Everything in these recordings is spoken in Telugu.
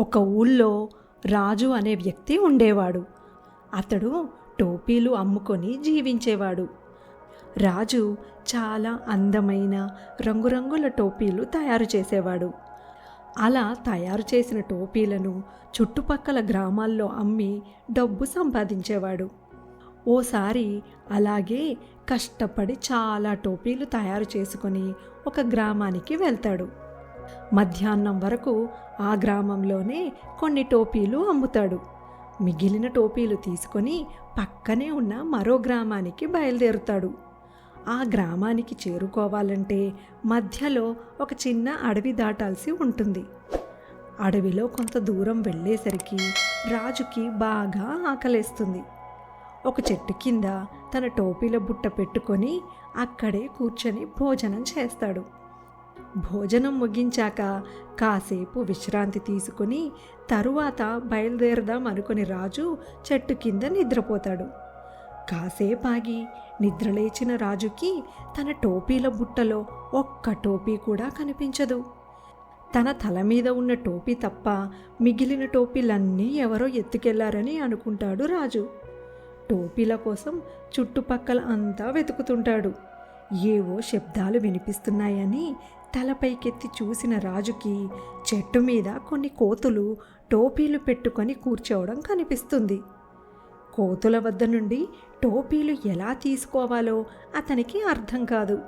ఒక ఊళ్ళో రాజు అనే వ్యక్తి ఉండేవాడు. అతడు టోపీలు అమ్ముకొని జీవించేవాడు. రాజు చాలా అందమైన రంగురంగుల టోపీలు తయారు చేసేవాడు. అలా తయారు చేసిన టోపీలను చుట్టుపక్కల గ్రామాల్లో అమ్మి డబ్బు సంపాదించేవాడు. ఓసారి అలాగే కష్టపడి చాలా టోపీలు తయారు చేసుకొని ఒక గ్రామానికి వెళ్తాడు. మధ్యాహ్నం వరకు ఆ గ్రామంలోనే కొన్ని టోపీలు అమ్ముతాడు. మిగిలిన టోపీలు తీసుకొని పక్కనే ఉన్న మరో గ్రామానికి బయలుదేరుతాడు. ఆ గ్రామానికి చేరుకోవాలంటే మధ్యలో ఒక చిన్న అడవి దాటాల్సి ఉంటుంది. అడవిలో కొంత దూరం వెళ్ళేసరికి రాజుకి బాగా ఆకలేస్తుంది. ఒక చెట్టు కింద తన టోపీల బుట్ట పెట్టుకొని అక్కడే కూర్చొని భోజనం చేస్తాడు. భోజనం ముగించాక కాసేపు విశ్రాంతి తీసుకుని తరువాత బయలుదేరదాం అనుకుని రాజు చెట్టు కింద నిద్రపోతాడు. కాసేపాగి నిద్రలేచిన రాజుకి తన టోపీల బుట్టలో ఒక్క టోపీ కూడా కనిపించదు. తన తల మీద ఉన్న టోపీ తప్ప మిగిలిన టోపీలన్నీ ఎవరో ఎత్తుకెళ్లారని అనుకుంటాడు రాజు. టోపీల కోసం చుట్టుపక్కల అంతా వెతుకుతుంటాడు. ఏవో శబ్దాలు వినిపిస్తున్నాయని తలపైకెత్తి చూసిన రాజుకి చెట్టు మీద కొన్ని కోతులు టోపీలు పెట్టుకొని కూర్చోవడం కనిపిస్తుంది. కోతుల వద్ద నుండి టోపీలు ఎలా తీసుకోవాలో అతనికి అర్థం కాదు.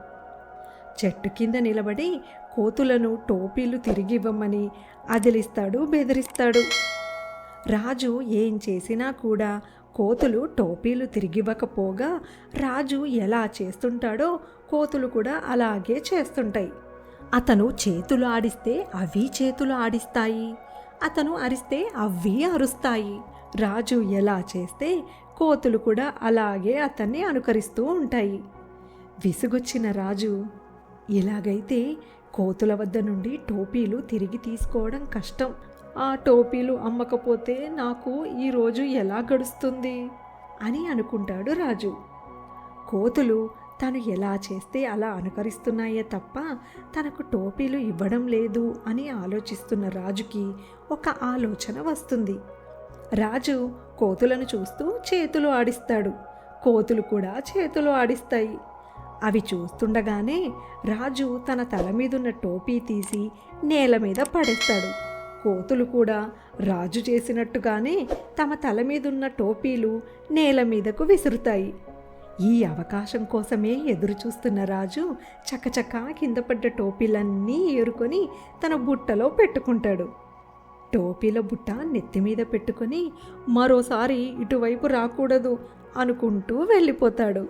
చెట్టు కింద నిలబడి కోతులను టోపీలు తిరిగివ్వమని అదిలిస్తాడు, బెదిరిస్తాడు. రాజు ఏం చేసినా కూడా కోతులు టోపీలు తిరిగివ్వకపోగా రాజు ఎలా చేస్తుంటాడో కోతులు కూడా అలాగే చేస్తుంటాయి. అతను చేతులు ఆడిస్తే అవి చేతులు ఆడిస్తాయి, అతను అరిస్తే అవి అరుస్తాయి. రాజు ఎలా చేస్తే కోతులు కూడా అలాగే అతన్ని అనుకరిస్తూ ఉంటాయి. విసుగొచ్చిన రాజు, ఇలాగైతే కోతుల వద్ద నుండి టోపీలు తిరిగి తీసుకోవడం కష్టం. ఆ టోపీలు అమ్మకపోతే నాకు ఈరోజు ఎలా గడుస్తుంది అని అనుకుంటాడు రాజు. కోతులు తను ఎలా చేస్తే అలా అనుకరిస్తున్నాయే తప్ప తనకు టోపీలు ఇవ్వడం లేదు అని ఆలోచిస్తున్న రాజుకి ఒక ఆలోచన వస్తుంది. రాజు కోతులను చూస్తూ చేతులు ఆడిస్తాడు. కోతులు కూడా చేతులు ఆడిస్తాయి. అవి చూస్తుండగానే రాజు తన తల మీదున్న టోపీ తీసి నేల మీద పడేస్తాడు. కోతులు కూడా రాజు చేసినట్టుగానే తమ తల మీదున్న టోపీలు నేల మీదకు విసురుతాయి. ఈ అవకాశం కోసమే ఎదురు చూస్తున్న రాజు చకచకా కింద పడ్డ టోపీలన్నీ ఏరుకొని తన బుట్టలో పెట్టుకుంటాడు. టోపీల బుట్ట నెత్తి మీద పెట్టుకొని మరోసారి ఇటువైపు రాకూడదు అనుకుంటూ వెళ్ళిపోతాడు.